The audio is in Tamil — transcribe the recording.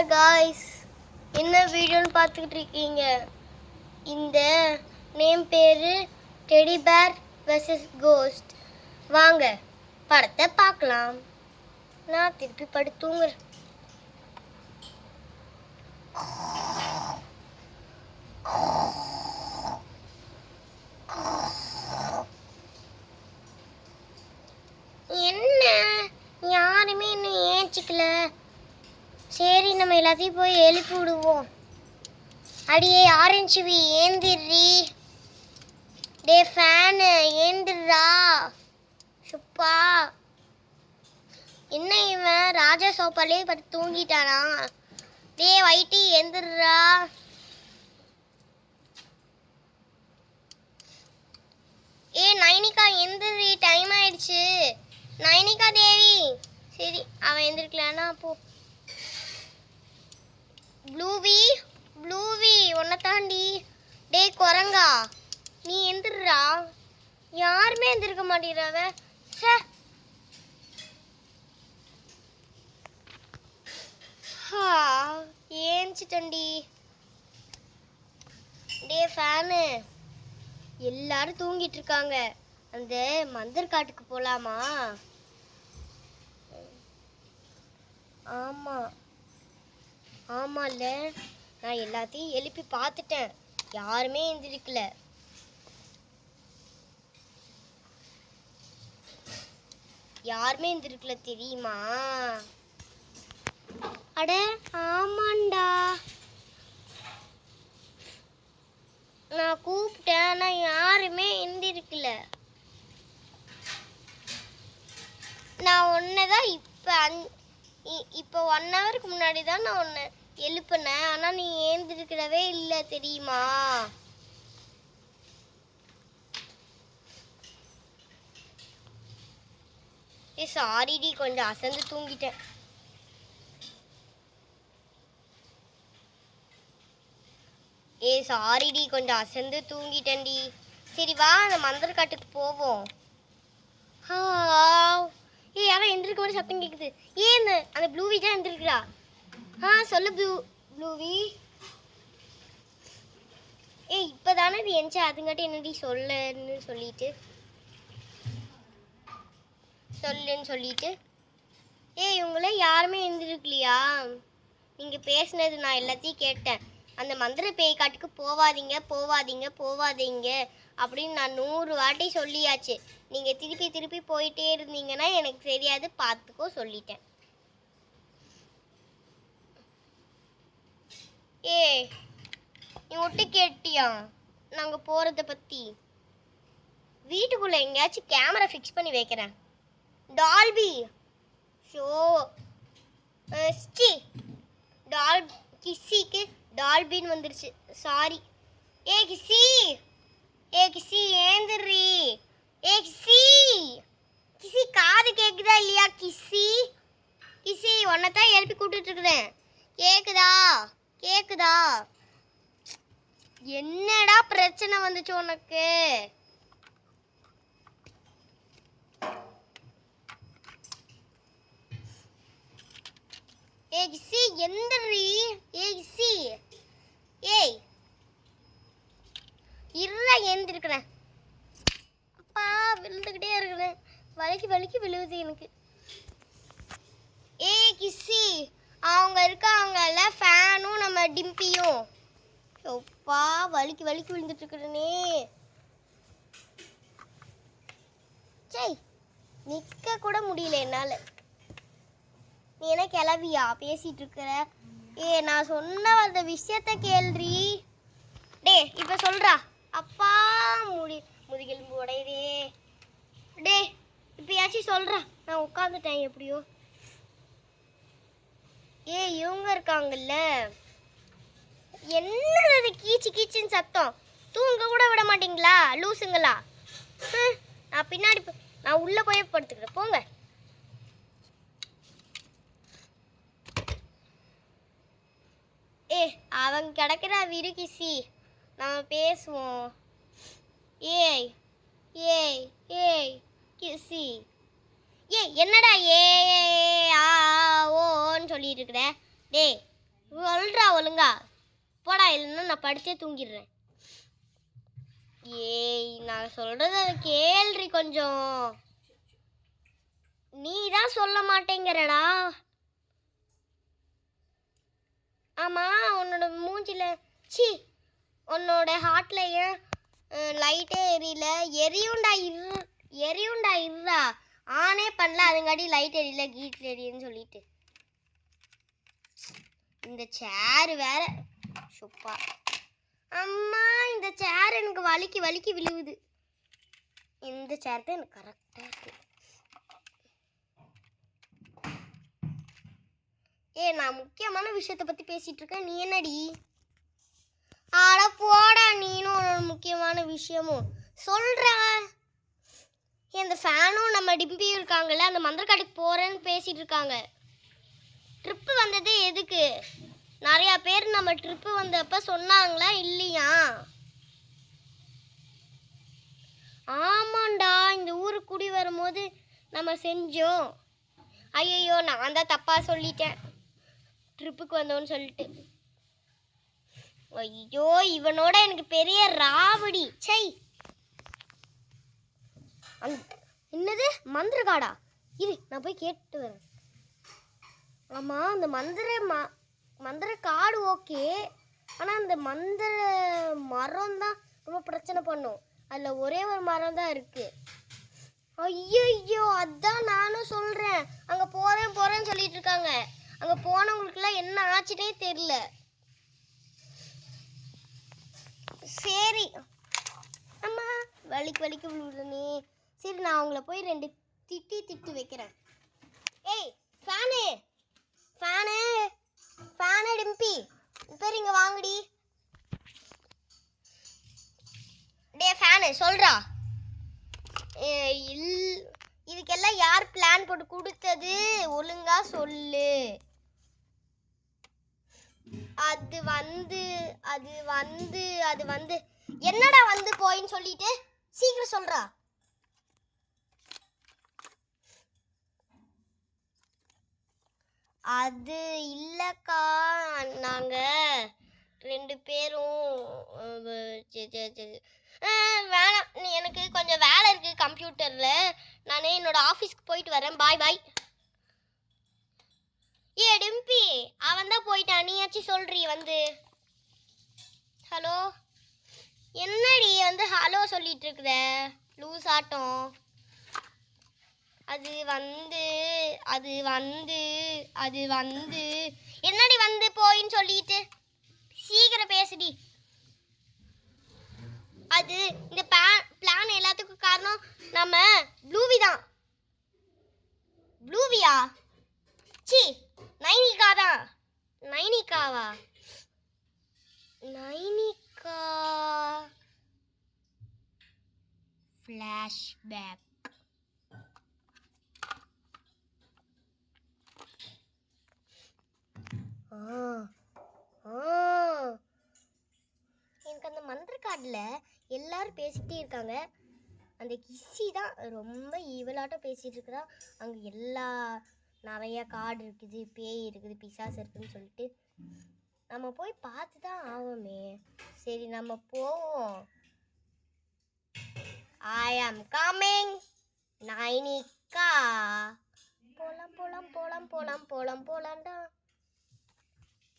காய்ஸ், என்ன வீடியோன்னு பார்த்துக்கிட்டு இருக்கீங்க? இந்த நேம் பேரு டெடி பேர் வெர்சஸ் கோஸ்ட். வாங்க படத்தை பார்க்கலாம். நான் திருப்பி படுத்து தூங்குறேன். என்ன யாருமே இன்னும் ஏஞ்சிக்கல. சரி, நம்ம எல்லாத்தையும் போய் எழுப்பி விடுவோம். அடியே ஆரஞ்சுவி ஏந்திரி. டே ஃபேனு ஏந்திரா. சுப்பா, என்ன இவன் ராஜா சோப்பாலே பட்டு தூங்கிட்டானா? டே வைட்டி ஏந்திரா. ஏ நைனிகா எந்திரி, டைம் ஆயிடுச்சு. நைனிகா தேவி. சரி, அவன் எந்திரிக்கலான்னா போ. ப்ளூவி உன்னை தாண்டி. டே குரங்கா, நீ எந்திரா. யாருமே எந்திருக்க மாட்டேங்கிறாவ. சே, ஏஞ்சிட்டண்டி. டே ஃபேனு, எல்லாரும் தூங்கிட்டு இருக்காங்க. அந்த மந்தர் காட்டுக்கு போலாமா? ஆமாம்ல, நான் எல்லாத்தையும் எழுப்பி பார்த்துட்டேன். யாருமே எந்திரிக்கல. தெரியுமா? அட ஆமாண்டா, நான் கூப்பிட்டேன், ஆனால் யாருமே எந்திரிக்கல. நான் ஒன்னதான் இப்போ 1 ஹவருக்கு முன்னாடி தான் நான் உன்னை எழுப்புனேன், ஆனால் நீ ஏந்திருக்கவே இல்லை தெரியுமா? சாரிடி, கொஞ்சம் அசந்து தூங்கிட்டேன். சாரிடி, கொஞ்சம் அசந்து தூங்கிட்டேன்டி. சரி வா, அந்த மந்திர காட்டுக்கு போவோம். யாரோ எந்திரிக்க மாதிரி சத்தம் கேட்குது. அந்த ப்ளூவி தான் எந்திரிக்கிறா. சொல்லு ப்ளூவி. இப்போதானே இது எந்திரிச்சா, அதுங்காட்டி என்னடி சொல்லுன்னு சொல்லிட்டு இவங்கள யாருமே எந்திரிக்கலையா? நீங்கள் பேசுனது நான் எல்லாத்தையும் கேட்டேன். அந்த மந்திர பேய் காட்டுக்கு போவாதீங்க அப்படின்னு நான் 100 வாட்டி சொல்லியாச்சு. நீங்கள் திருப்பி போயிட்டே இருந்தீங்கன்னா எனக்கு தெரியாது, பார்த்துக்கோ சொல்லிட்டேன். நீ ஒட்டு கேட்டியா நாங்கள் போகிறத பற்றி? வீட்டுக்குள்ளே எங்கேயாச்சும் கேமரா ஃபிக்ஸ் பண்ணி வைக்கிறேன். டால்பி ஷோ கிஸ்ஸிக்கு டால்பின்னு வந்துருச்சு. சாரி. கிஸ்ஸி ஏந்திரி. கிஸ்ஸி காது கேக்குதா இல்லையா? கிஸ்ஸி உன்னைத்தான் எழுப்பி கூப்பிட்டு இருக்கிறேன். கேக்குதா? என்னடா பிரச்சனை வந்துச்சு உனக்கு? கிஸ்ஸி எந்திரி. கிஸ்ஸி ஏந்திருக்கிறேன். அப்பா, விழுந்துக்கிட்டே இருக்கிறேன். வலிக்கு விழுவுது எனக்கு. கிஸ்ஸி, அவங்க இருக்காங்கல்ல, ஃபேனும் நம்ம டிம்பியும். அப்பா, வலிக்கு விழுந்துட்டு இருக்கிறேனே. சரி, நிற்க கூட முடியல என்னால். நீ என்ன கிளவியா பேசிட்டு இருக்கிற? நான் சொன்ன அந்த விஷயத்த கேள்றி. டே இப்போ சொல்றா. அப்பா, முதுகெலும்பு உடையுதே. டே இப்பயாச்சும் சொல்றா. நான் உட்காந்துட்டேன் எப்படியோ. இவங்க இருக்காங்கல்ல, என்னது கீச்சுன்னு சத்தம்? தூங்க கூட விட மாட்டீங்களா லூசுங்களா? நான் உள்ள போய் படுத்துக்கிறேன், போங்க. அவங்க கிடக்குறா, விரு கிஸ்ஸி, நம்ம பேசுவோம். கிஸ்ஸி, என்னடா ஓன்னு சொல்லிட்டு இருக்கிற? டே சொல்றா ஒழுங்கா போடா, இல்லைன்னா நான் படிச்சே தூங்கிடுறேன். ஏய், நான் சொல்றத கேள்றி கொஞ்சம். நீ தான் சொல்ல மாட்டேங்கிறடா. ஆமா, உன்னோட மூஞ்சில சி உன்னோட ஹார்ட்ல ஏன் லைட்டே எரியல? எரியுண்டா இருடா. ஆனே பண்ணல, அதுங்காட்டி லைட் எரியல கீட் எரியுன்னு சொல்லிட்டு. இந்த சேர் வேற சுப்பா. அம்மா, இந்த சேர் எனக்கு வலிக்கு விழுவுது. இந்த சேர் தான் எனக்கு கரெக்டாக இருக்கு. நான் முக்கியமான விஷயத்தை பற்றி பேசிகிட்டு இருக்கேன், நீ என்னடி? ஆட போடா, நீனும் ஒரு முக்கியமான விஷயமும் சொல்கிற. இந்த ஃபேனும் நம்ம டிம்பியும் இருக்காங்கல்ல, அந்த மந்திரக்காட்டுக்கு போகிறேன்னு பேசிகிட்டு இருக்காங்க. ட்ரிப்பு வந்தது எதுக்கு? நிறையா பேர் நம்ம ட்ரிப்பு வந்தப்போ சொன்னாங்களா இல்லையா? ஆமாண்டா, இந்த ஊருக்கு குடி வரும்போது நம்ம செஞ்சோம். ஐயோ, நான் தான் தப்பாக சொல்லிட்டேன் ட்ரிப்புக்கு வந்தோன்னு சொல்லிட்டு. ஐயோ, இவனோட எனக்கு பெரிய ராவடி. சை, என்னது மந்திரகாடா? இது நான் போய் கேட்டு வரேன். ஆமாம், அந்த மந்திர காடு ஓகே, ஆனால் அந்த மந்திர மரம் தான் ரொம்ப பிரச்சனை பண்ணும். அதில் ஒரே ஒரு மரம் தான் இருக்கு. ஐயோ, அதான் நானும் சொல்கிறேன். அங்கே போகிறேன்னு சொல்லிட்டு இருக்காங்க. அங்கே போனவங்களுக்குலாம் என்ன ஆச்சுன்னே தெரியல. சரி அம்மா, வலிக்கு விழுதுனே. சரி, நான் அவங்கள போய் 2 திட்டு வைக்கிறேன். ஏய் ஃபேனு டிம்பி, பேர் இங்கே வாங்கடி. டே ஃபேனு, சொல்கிறா. இதுக்கெல்லாம் யார் பிளான் போட்டு கொடுத்தது? ஒழுங்கா சொல்லு. அது வந்து என்னடா வந்து போயின்னு சொல்லிட்டு சீக்கிரம் சொல்றா. அது இல்லக்கா, நாங்க 2 பேரும் வேணாம், நீ எனக்கு கொஞ்சம் வேலை இருக்கு கம்ப்யூட்டர்ல. நானே என்னோட ஆஃபீஸ்க்கு போயிட்டு வரேன். பாய். ஏ டிம்பி, அவன் தான் போயிட்டான், நீயாச்சும் சொல்றீ வந்து. ஹலோ, என்னடி வந்து ஹலோ சொல்லிட்டு இருக்குற லூஸ் ஆட்டம்? அது வந்து என்னடி வந்து போயின்னு சொல்லிட்டு சீக்கிரம் பேசுடி. அது இந்த பிளான் எல்லாத்துக்கும் காரணம் நம்ம ப்ளூவி தான். ப்ளூவியா? சி, நைனிகா தான். நைனிகா ஃப்ளாஷ்பேக். எனக்கு அந்த மந்திரக்காட்டில் எல்லாரும் பேசிக்கிட்டே இருக்காங்க. அந்த கிஸ்ஸி தான் ரொம்ப ஈவலாட்டம் பேசிகிட்டு இருக்கிறா. அங்கே நிறைய காடு இருக்குது, பேய் இருக்குது, பிசாசு இருக்குதுன்னு சொல்லிட்டு நம்ம போய் பார்த்து தான் ஆவோமே. சரி, நம்ம போவோம். I am coming, Nainika.